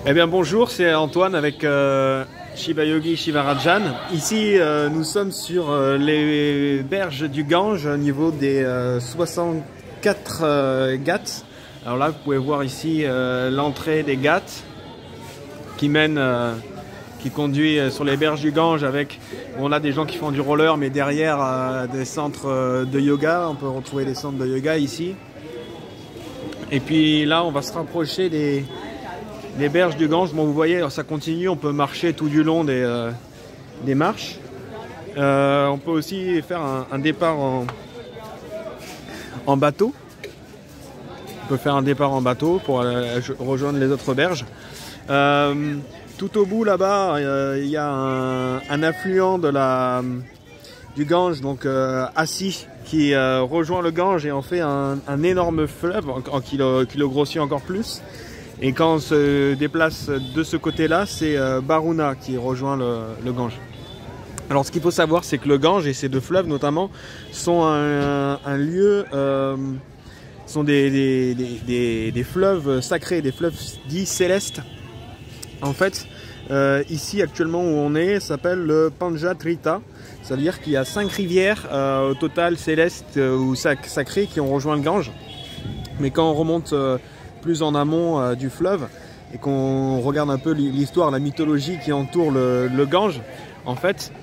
Eh bien bonjour, c'est Antoine avec Shiva Yogi Shivarajan. Ici nous sommes sur les berges du Gange au niveau des 64 ghats. Alors là vous pouvez voir ici l'entrée des ghats qui mène, qui conduit sur les berges du Gange avec, on a des gens qui font du roller mais derrière des centres de yoga, on peut retrouver des centres de yoga ici. Et puis là on va se rapprocher des berges du Gange. Bon, vous voyez, ça continue, on peut marcher tout du long des marches. On peut aussi faire un départ en bateau. On peut faire un départ en bateau pour rejoindre les autres berges. Tout au bout là-bas, il y a un affluent du Gange, donc Assi, qui rejoint le Gange et en fait un énorme fleuve qui le grossit encore plus. Et quand on se déplace de ce côté-là, c'est Baruna qui rejoint le Gange. Alors ce qu'il faut savoir, c'est que le Gange et ces deux fleuves notamment sont un lieu, sont des fleuves sacrés, des fleuves dits célestes. En fait, ici actuellement où on est, ça s'appelle le Panchatrita. Ça veut dire qu'il y a 5 rivières au total célestes ou sacrées qui ont rejoint le Gange. Mais quand on remonte plus en amont du fleuve et qu'on regarde un peu l'histoire, la mythologie qui entoure le Gange, en fait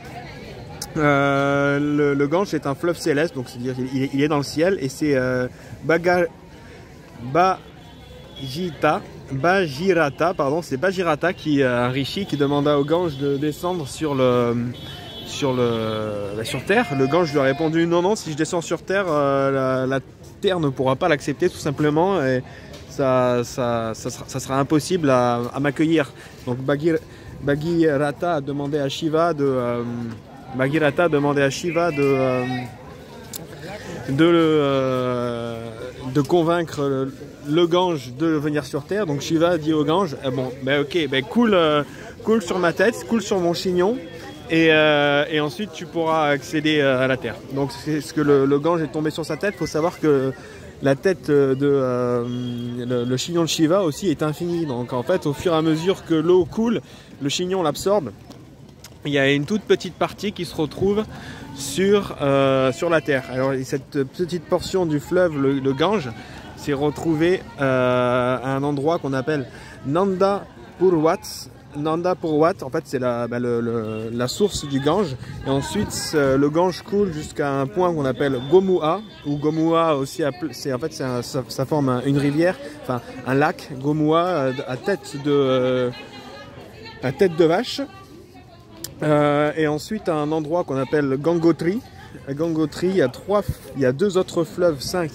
le Gange est un fleuve céleste, donc c'est-à-dire qu'il est dans le ciel, et c'est Bajirata, pardon, c'est Bajirata qui un rishi qui demanda au Gange de descendre sur terre. Le Gange lui a répondu non, si je descends sur terre, la terre ne pourra pas l'accepter tout simplement, et ça sera impossible à m'accueillir. Donc Bhagirata a demandé à Shiva de convaincre le Gange de venir sur terre. Donc Shiva a dit au Gange, bon, ben ok, ben coule sur ma tête, coule sur mon chignon, et ensuite tu pourras accéder à la terre. Donc c'est ce que le Gange est tombé sur sa tête. Il faut savoir que la tête le chignon de Shiva aussi est infini. Donc en fait, au fur et à mesure que l'eau coule, le chignon l'absorbe. Il y a une toute petite partie qui se retrouve sur la terre. Alors cette petite portion du fleuve, le Gange, s'est retrouvée à un endroit qu'on appelle Nanda Purwat. Nanda Purwat, en fait, c'est la source du Gange. Et ensuite, le Gange coule jusqu'à un point qu'on appelle Gomua, ou Gomua aussi, ça forme une rivière, enfin un lac, Gomua, à tête de vache. Et ensuite, à un endroit qu'on appelle Gangotri. À Gangotri, il y a deux autres fleuves saints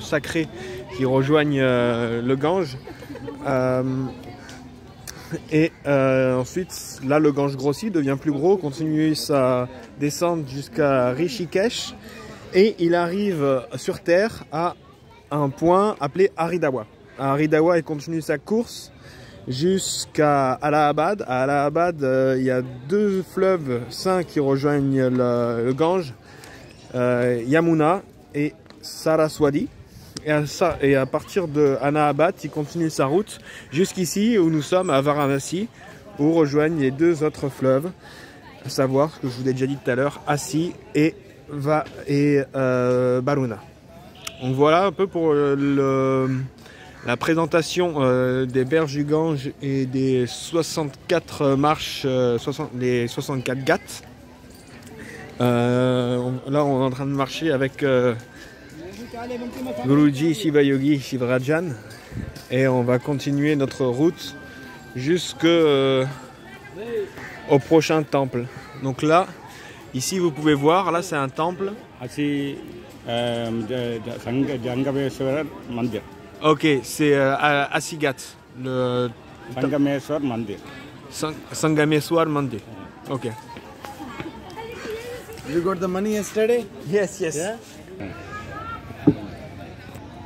sacrés qui rejoignent le Gange. Ensuite, là, le Gange grossit, devient plus gros, continue sa descente jusqu'à Rishikesh, et il arrive sur terre à un point appelé Haridawa. À Haridawa, il continue sa course jusqu'à Allahabad. À Allahabad, il y a deux fleuves saints qui rejoignent le Gange, Yamuna et Saraswati. Et à partir de Allahabad, il continue sa route jusqu'ici où nous sommes à Varanasi, où rejoignent les deux autres fleuves, à savoir ce que je vous ai déjà dit tout à l'heure, Assi et Baruna. Donc voilà un peu pour la présentation des berges du Gange et des 64 marches, les 64 ghats. Là on est en train de marcher avec Guruji Shiva Yogi Shivarajan, et on va continuer notre route jusqu'au prochain temple. Donc là, ici vous pouvez voir, là c'est un temple. Ok, c'est Assigat, le Sangameswar Mandir. Sangameswar Mandir. Ok. You got the money yesterday? Yes. Yeah?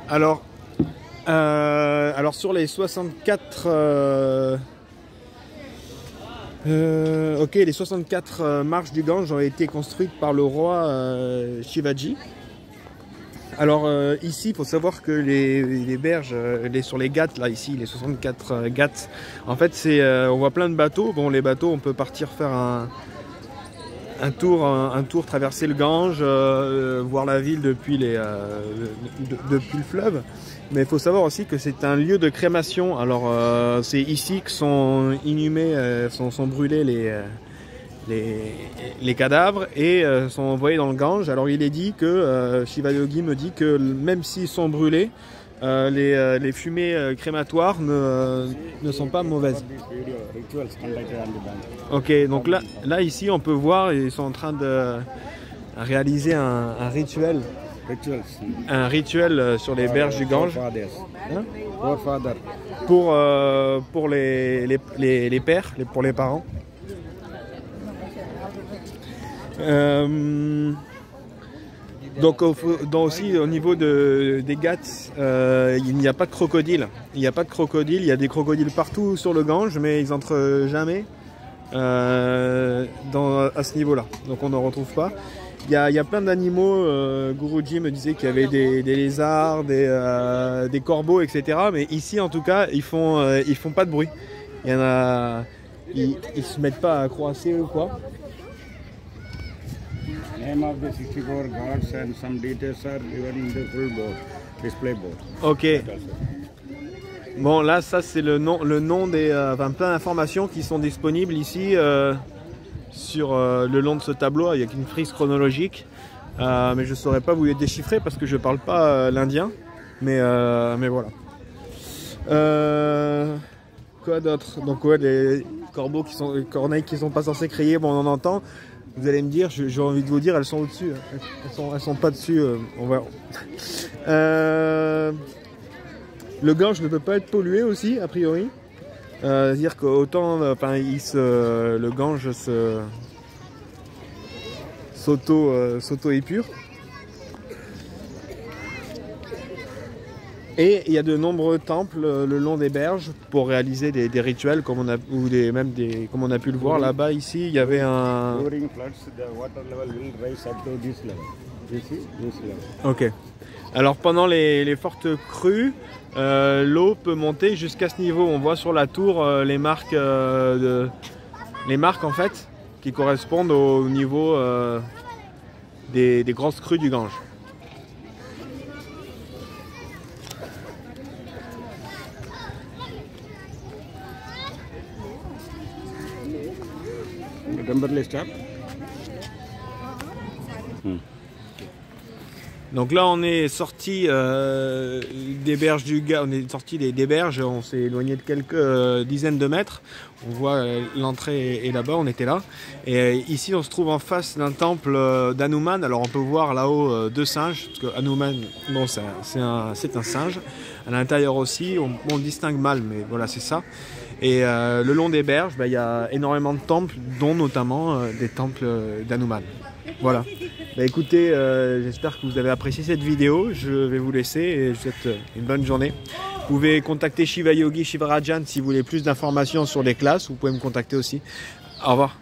Alors sur les 64 les 64 marches du Gange ont été construites par le roi Shivaji. Alors ici, il faut savoir que les berges, sur les ghats, là ici, les 64 ghats, en fait, on voit plein de bateaux. Bon, les bateaux, on peut partir faire un tour, traverser le Gange, voir la ville depuis depuis le fleuve. Mais il faut savoir aussi que c'est un lieu de crémation. Alors c'est ici que sont inhumés, sont brûlés les cadavres et sont envoyés dans le Gange. Alors il est dit que, Shiva Yogi me dit que même s'ils sont brûlés, les fumées crématoires ne sont pas mauvaises. Ok, donc là ici on peut voir, ils sont en train de réaliser un rituel. Un rituel sur les berges du Gange. Hein? Pour les pères, pour les parents. Donc aussi au niveau des ghats, il n'y a pas de crocodile. Il n'y a pas de crocodile, il y a des crocodiles partout sur le Gange, mais ils entrent jamais à ce niveau-là. Donc on n'en retrouve pas. Il y a plein d'animaux. Guruji me disait qu'il y avait des lézards, des corbeaux, etc. Mais ici, en tout cas, ils font pas de bruit. Il y en a, ils se mettent pas à croasser ou quoi. Name of the 64 gods and some details are given in the full board, display board. Ok. Bon, là, ça c'est le nom des, plein d'informations qui sont disponibles ici sur le long de ce tableau. Il y a une frise chronologique, mais je ne saurais pas vous les déchiffrer parce que je ne parle pas l'indien. Mais voilà. Quoi d'autre? Donc ouais, les corbeaux les corneilles qui sont pas censées crier, bon, on en entend. Vous allez me dire, j'ai envie de vous dire, elles sont au-dessus. Elles sont pas dessus. On va. Le Gange ne peut pas être pollué aussi, a priori. C'est-à-dire qu'autant, le Gange s'auto-épure. Et il y a de nombreux temples le long des berges pour réaliser des rituels, comme on a pu le voir là-bas. Ici, il y avait un. Ok. Alors pendant les fortes crues, l'eau peut monter jusqu'à ce niveau. On voit sur la tour les marques en fait qui correspondent au niveau des grosses crues du Gange. Donc là on est sorti des berges du Gange, on est sorti des berges, on s'est éloigné de quelques dizaines de mètres. On voit l'entrée est là-bas, on était là. Et ici on se trouve en face d'un temple d'Hanuman. Alors on peut voir là-haut deux singes, parce que Hanuman, bon, c'est un singe. À l'intérieur aussi, on distingue mal, mais voilà, c'est ça. Et le long des berges, il y a énormément de temples, dont notamment des temples d'Hanuman. Voilà. Écoutez, j'espère que vous avez apprécié cette vidéo. Je vais vous laisser et je vous souhaite une bonne journée. Vous pouvez contacter Shiva Yogi, Shivarajan si vous voulez plus d'informations sur les classes. Vous pouvez me contacter aussi. Au revoir.